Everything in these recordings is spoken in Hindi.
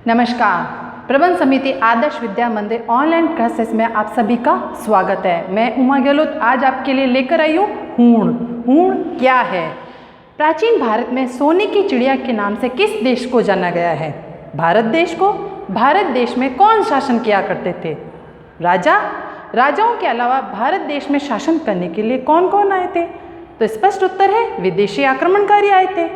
नमस्कार। प्रबंध समिति आदर्श विद्या मंदिर ऑनलाइन क्लासेस में आप सभी का स्वागत है। मैं उमा गहलोत आज आपके लिए लेकर आई हूँ हूण। हूण क्या है? प्राचीन भारत में सोने की चिड़िया के नाम से किस देश को जाना गया है? भारत देश को। भारत देश में कौन शासन किया करते थे? राजा। राजाओं के अलावा भारत देश में शासन करने के लिए कौन कौन आए थे? तो स्पष्ट उत्तर है विदेशी आक्रमणकारी आए थे।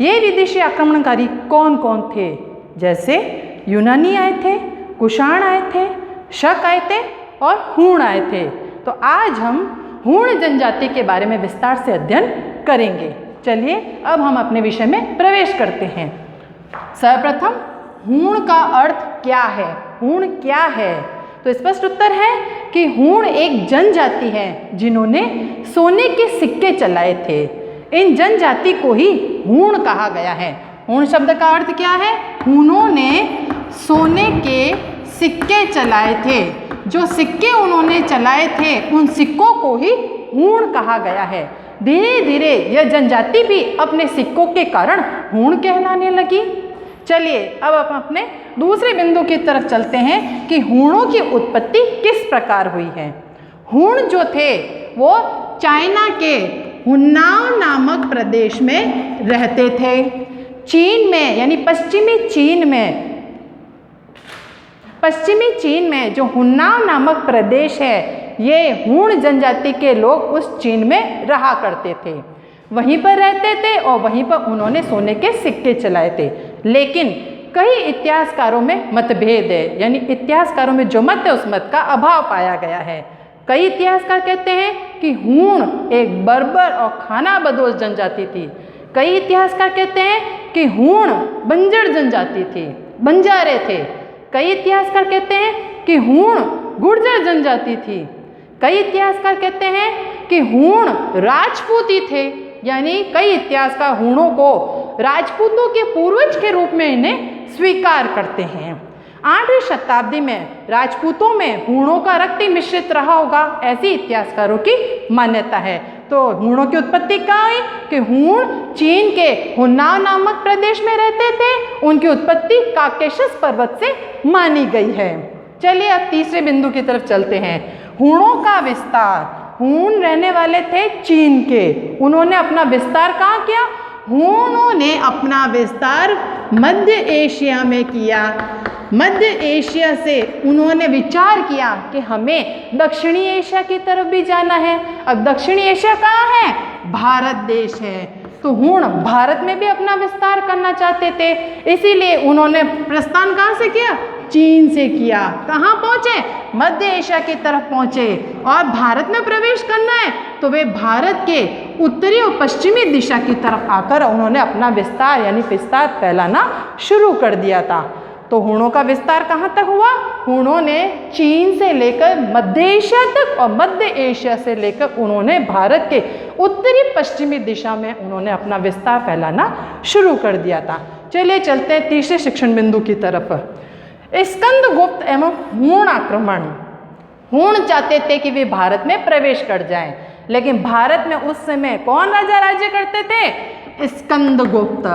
ये विदेशी आक्रमणकारी कौन कौन थे? जैसे यूनानी आए थे, कुषाण आए थे, शक आए थे और हूण आए थे। तो आज हम हूण जनजाति के बारे में विस्तार से अध्ययन करेंगे। चलिए अब हम अपने विषय में प्रवेश करते हैं। सर्वप्रथम हूण का अर्थ क्या है? हूण क्या है? तो स्पष्ट उत्तर है कि हूण एक जनजाति है जिन्होंने सोने के सिक्के चलाए थे। इन जनजाति को ही हूण कहा गया है। हूण शब्द का अर्थ क्या है? हूणों ने सोने के सिक्के चलाए थे। जो सिक्के उन्होंने चलाए थे उन सिक्कों को ही हूण कहा गया है। धीरे धीरे यह जनजाति भी अपने सिक्कों के कारण हूण कहलाने लगी। चलिए अब हम अपने दूसरे बिंदु की तरफ चलते हैं कि हूणों की उत्पत्ति किस प्रकार हुई है। हूण जो थे वो चाइना के हुन्नाओ नामक प्रदेश में रहते थे। चीन में यानी पश्चिमी चीन में जो हुन्नाओ नामक प्रदेश है, ये हूण जनजाति के लोग उस चीन में रहा करते थे। वहीं पर रहते थे और वहीं पर उन्होंने सोने के सिक्के चलाए थे। लेकिन कई इतिहासकारों में मतभेद है, यानी इतिहासकारों में जो मत है उस मत का अभाव पाया गया है। कई इतिहासकार कहते हैं कि हूण एक बर्बर और खानाबदोश जनजाति थी। कई इतिहासकार कहते हैं कि हूण बंजर जनजाति थी, बंजारे थे। कई इतिहासकार कहते हैं कि हूण गुर्जर जनजाति थी। कई इतिहासकार कहते हैं कि हूण राजपूती थे, यानी कई इतिहासकार हूणों को राजपूतों के पूर्वज के रूप में इन्हें स्वीकार करते हैं। 8वीं शताब्दी में राजपूतों में हूणों का रक्त ही मिश्रित रहा होगा, ऐसी इतिहासकारों की मान्यता है। तो हूणों की उत्पत्ति कहाँ हुई? कि हूण चीन के हुन्नाओ नामक प्रदेश में रहते थे। उनकी उत्पत्ति काकेशस पर्वत से मानी गई है। चलिए अब तीसरे बिंदु की तरफ चलते हैं। हूणों का विस्तार। हूण रहने वाले थे चीन के। उन्होंने अपना विस्तार कहाँ किया? हूणों ने अपना विस्तार मध्य एशिया में किया। मध्य एशिया से उन्होंने विचार किया कि हमें दक्षिणी एशिया की तरफ भी जाना है। अब दक्षिणी एशिया कहाँ है? भारत देश है। तो हूण भारत में भी अपना विस्तार करना चाहते थे, इसीलिए उन्होंने प्रस्थान कहाँ से किया? चीन से किया। कहाँ पहुँचे? मध्य एशिया की तरफ पहुँचे। और भारत में प्रवेश करना है तो वे भारत के उत्तरी और पश्चिमी दिशा की तरफ आकर उन्होंने अपना विस्तार यानी विस्तार फैलाना शुरू कर दिया था। तो हूणों का विस्तार कहाँ तक हुआ? हूणों ने चीन से लेकर मध्य एशिया तक और मध्य एशिया से लेकर उन्होंने भारत के उत्तरी पश्चिमी दिशा में उन्होंने अपना विस्तार फैलाना शुरू कर दिया था। चलिए चलते हैं तीसरे शिक्षण बिंदु की तरफ। स्कंदगुप्त एवं हूण आक्रमण। हूण चाहते थे कि वे भारत में प्रवेश कर जाएं, लेकिन भारत में उस समय कौन राजा राज्य करते थे? स्कंदगुप्त।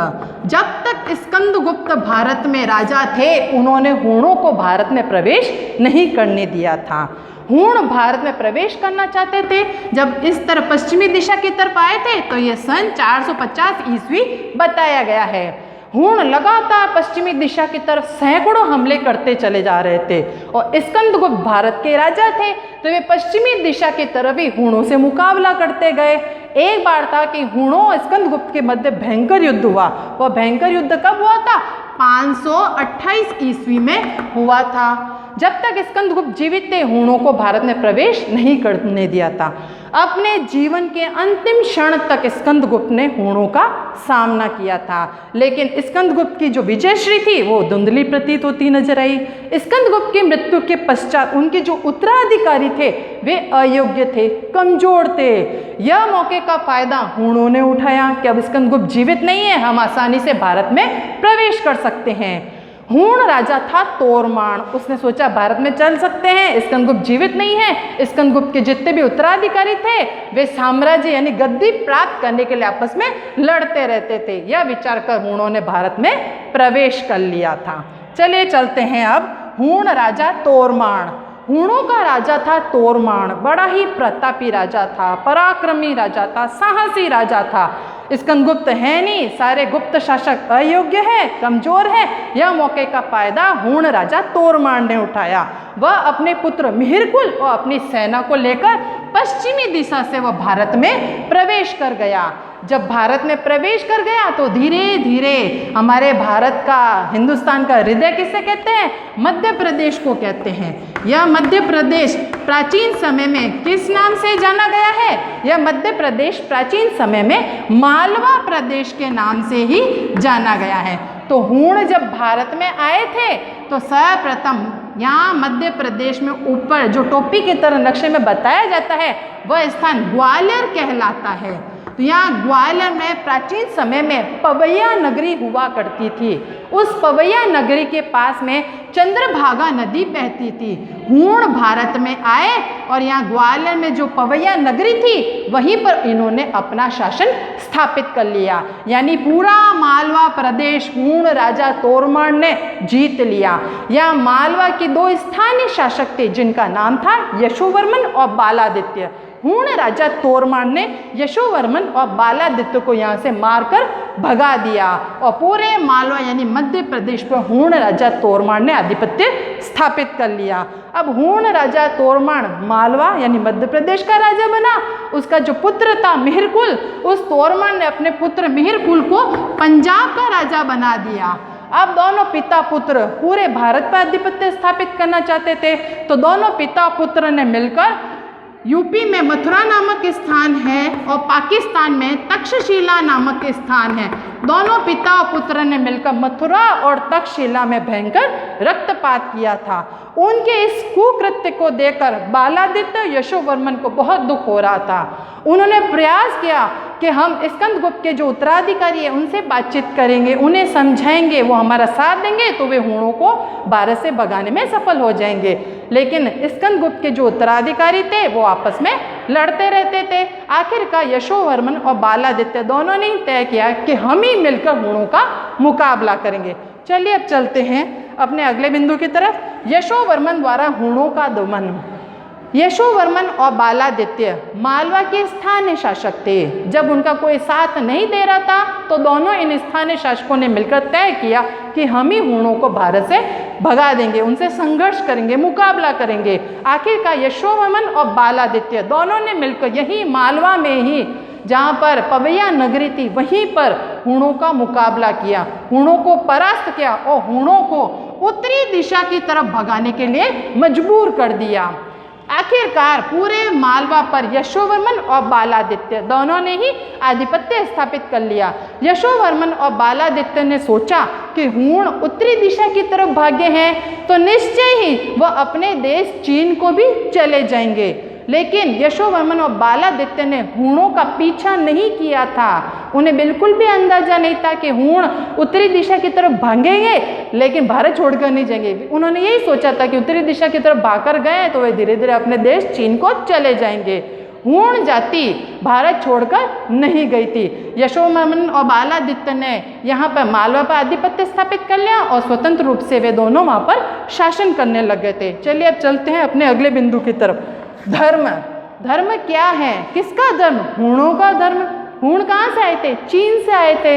जब तक स्कंदगुप्त भारत में राजा थे उन्होंने हूणों को भारत में प्रवेश नहीं करने दिया था। हूण भारत में प्रवेश करना चाहते थे। जब इस तरफ पश्चिमी दिशा की तरफ आए थे तो यह सन 450 ईस्वी बताया गया है। हूण लगातार पश्चिमी दिशा की तरफ सैकड़ों हमले करते चले जा रहे थे और स्कंदगुप्त भारत के राजा थे तो वे पश्चिमी दिशा की तरफ ही हूणों से मुकाबला करते गए। एक बार था कि हूणों और स्कंदगुप्त के मध्य भयंकर युद्ध हुआ। वह भयंकर युद्ध कब हुआ था? 528 ईस्वी में हुआ था। जब तक स्कंदगुप्त जीवित थे हूणों को भारत में प्रवेश नहीं करने दिया था। अपने जीवन के अंतिम क्षण तक स्कंदगुप्त ने हूणों का सामना किया था, लेकिन स्कंदगुप्त की जो विजयश्री थी वो धुंधली प्रतीत होती नजर आई। स्कंदगुप्त की मृत्यु के पश्चात उनके जो उत्तराधिकारी थे वे अयोग्य थे, कमजोर थे। यह मौके का फायदा हूणों ने उठाया कि अब स्कंदगुप्त जीवित नहीं है, हम आसानी से भारत में प्रवेश कर सकते हैं। हूण राजा था तोरमान। उसने सोचा भारत में चल सकते हैं, स्कंदगुप्त जीवित नहीं है। स्कंदगुप्त के जितने भी उत्तराधिकारी थे वे साम्राज्य यानी गद्दी प्राप्त करने के लिए आपस में लड़ते रहते थे। यह विचार कर हूणों ने भारत में प्रवेश कर लिया था। चलिए चलते हैं अब हूण राजा तोरमाण। हूणों का राजा था तोरमाण, बड़ा ही प्रतापी राजा था, पराक्रमी राजा था, साहसी राजा था। स्कंदगुप्त है नहीं, सारे गुप्त शासक अयोग्य है, कमजोर है। यह मौके का फायदा हूण राजा तोरमाण ने उठाया। वह अपने पुत्र मिहिरकुल और अपनी सेना को लेकर पश्चिमी दिशा से वह भारत में प्रवेश कर गया। जब भारत में प्रवेश कर गया तो धीरे धीरे हमारे भारत का, हिंदुस्तान का हृदय किसे कहते हैं? मध्य प्रदेश को कहते हैं। यह मध्य प्रदेश प्राचीन समय में किस नाम से जाना गया है? यह मध्य प्रदेश प्राचीन समय में मालवा प्रदेश के नाम से ही जाना गया है। तो हूण जब भारत में आए थे तो सर्वप्रथम यहाँ मध्य प्रदेश में ऊपर जो टोपी की तरह नक्शे में बताया जाता है वह स्थान ग्वालियर कहलाता है। तो यहाँ ग्वालियर में प्राचीन समय में पवैया नगरी हुआ करती थी। उस पवैया नगरी के पास में चंद्रभागा नदी बहती थी। हूण भारत में आए और यहाँ ग्वालियर में जो पवैया नगरी थी वहीं पर इन्होंने अपना शासन स्थापित कर लिया। यानी पूरा मालवा प्रदेश हूण राजा तोरमाण ने जीत लिया। यहाँ मालवा के दो स्थानीय शासक थे जिनका नाम था यशोवर्मन और बालादित्य। हूण राजा तोरमाण ने यशोवर्मन और बालादित्य को यहाँ से मारकर भगा दिया और पूरे मालवा यानी मध्य प्रदेश पर हूण राजा तोरमाण ने आधिपत्य स्थापित कर लिया। अब हूण राजा तोरमाण मालवा यानी मध्य प्रदेश का राजा बना। उसका जो पुत्र था मिहिरकुल, उस तोरमाण ने अपने पुत्र मिहिरकुल को पंजाब का राजा बना दिया। अब दोनों पिता पुत्र पूरे भारत पर आधिपत्य स्थापित करना चाहते थे, तो दोनों पिता पुत्र ने मिलकर यूपी में मथुरा नामक स्थान है और पाकिस्तान में तक्षशिला नामक स्थान है। दोनों पिता और पुत्र ने मिलकर मथुरा और तक्षशिला में भयंकर रक्तपात किया था। उनके इस कुकृत्य को देखकर बालादित्य यशोवर्मन को बहुत दुख हो रहा था। उन्होंने प्रयास किया कि हम स्कंदगुप्त के जो उत्तराधिकारी है उनसे बातचीत करेंगे, उन्हें समझाएंगे, वो हमारा साथ देंगे तो वे हूणों को भारत से भगाने में सफल हो जाएंगे। लेकिन स्कंदगुप्त के जो उत्तराधिकारी थे वो आपस में लड़ते रहते थे। आखिरकार यशोवर्मन और बालादित्य दोनों ने तय किया कि हम ही मिलकर हूणों का मुकाबला करेंगे। चलिए अब चलते हैं अपने अगले बिंदु की तरफ, यशोवर्मन द्वारा हूणों का दमन। यशोवर्मन और बालादित्य मालवा के स्थानीय शासक थे। जब उनका कोई साथ नहीं दे रहा था तो दोनों इन स्थानीय शासकों ने मिलकर तय किया कि हम ही हूणों को भारत से भगा देंगे, उनसे संघर्ष करेंगे, मुकाबला करेंगे। आखिरकार यशोवर्मन और बालादित्य दोनों ने मिलकर यही मालवा में ही जहाँ पर पवैया नगरी थी वहीं पर हूणों का मुकाबला किया, हूणों को परास्त किया और हूणों को उत्तरी दिशा की तरफ भगाने के लिए मजबूर कर दिया। आखिरकार पूरे मालवा पर यशोवर्मन और बालादित्य दोनों ने ही आधिपत्य स्थापित कर लिया। यशोवर्मन और बालादित्य ने सोचा कि हूण उत्तरी दिशा की तरफ भागे हैं तो निश्चय ही वह अपने देश चीन को भी चले जाएंगे। लेकिन यशोवर्मन और बालादित्य ने हूणों का पीछा नहीं किया था। उन्हें बिल्कुल भी अंदाजा नहीं था कि हूण उत्तरी दिशा की तरफ भागेंगे लेकिन भारत छोड़कर नहीं जाएंगे। उन्होंने यही सोचा था कि उत्तरी दिशा की तरफ भागकर गए तो वे धीरे धीरे अपने देश चीन को चले जाएंगे। हूण जाति भारत छोड़कर नहीं गई थी। यशोवर्मन और बालादित्य ने यहाँ पर मालवा पर आधिपत्य स्थापित कर लिया और स्वतंत्र रूप से वे दोनों वहाँ पर शासन करने लग गए थे। चलिए अब चलते हैं अपने अगले बिंदु की तरफ, धर्म। धर्म क्या है? किसका धर्म? हूणों का धर्म। हूण कहाँ से आए थे? चीन से आए थे।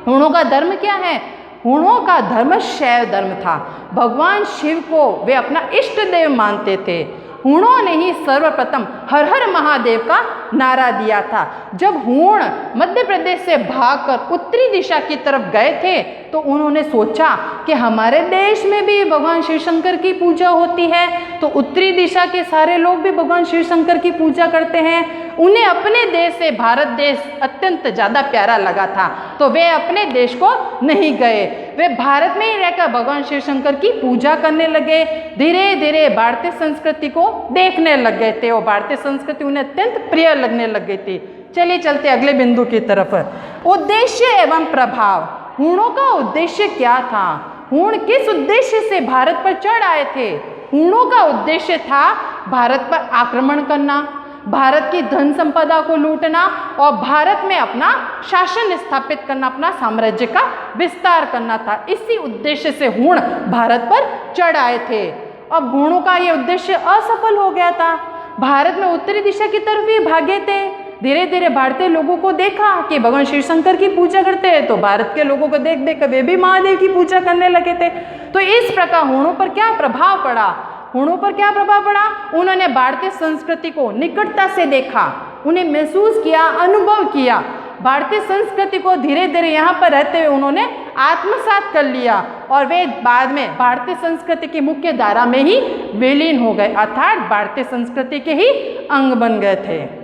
हूणों का धर्म क्या है? हूणों का धर्म शैव धर्म था। भगवान शिव को वे अपना इष्ट देव मानते थे। हूणों ने ही सर्वप्रथम हर हर महादेव का नारा दिया था। जब हूण मध्य प्रदेश से भागकर उत्तरी दिशा की तरफ गए थे तो उन्होंने सोचा कि हमारे देश में भी भगवान शिव शंकर की पूजा होती है, तो उत्तरी दिशा के सारे लोग भी भगवान शिव शंकर की पूजा करते हैं। उन्हें अपने देश से भारत देश अत्यंत ज़्यादा प्यारा लगा था, तो वे अपने देश को नहीं गए। वे भारत में ही रहकर भगवान शिव शंकर की पूजा करने लगे। धीरे धीरे भारतीय संस्कृति को देखने लग गए थे और भारतीय संस्कृति उन्हें अत्यंत प्रिय लगने लग गई थी। चलिए चलते अगले बिंदु की तरफ, उद्देश्य एवं प्रभाव। हूणों का उद्देश्य क्या था? हूण किस उद्देश्य से भारत पर चढ़ आए थे? हूणों का उद्देश्य था भारत पर आक्रमण करना, भारत की धन संपदा को लूटना और भारत में अपना शासन स्थापित करना, अपना साम्राज्य का विस्तार करना था। इसी उद्देश्य से हूण भारत पर चढ़ आए थे। अब हूणों का ये उद्देश्य असफल हो गया था। भारत में उत्तरी दिशा की तरफ ही भागे थे। धीरे धीरे भारतीय लोगों को देखा कि भगवान शिव शंकर की पूजा करते हैं, तो भारत के लोगों को देख देख कर वे भी महादेव की पूजा करने लगे थे। तो इस प्रकार हूणों पर क्या प्रभाव पड़ा? हूणों पर क्या प्रभाव पड़ा? उन्होंने भारतीय संस्कृति को निकटता से देखा, उन्हें महसूस किया, अनुभव किया। भारतीय संस्कृति को धीरे धीरे यहाँ पर रहते हुए उन्होंने आत्मसात कर लिया और वे बाद में भारतीय संस्कृति की मुख्य धारा में ही विलीन हो गए, अर्थात भारतीय संस्कृति के ही अंग बन गए थे।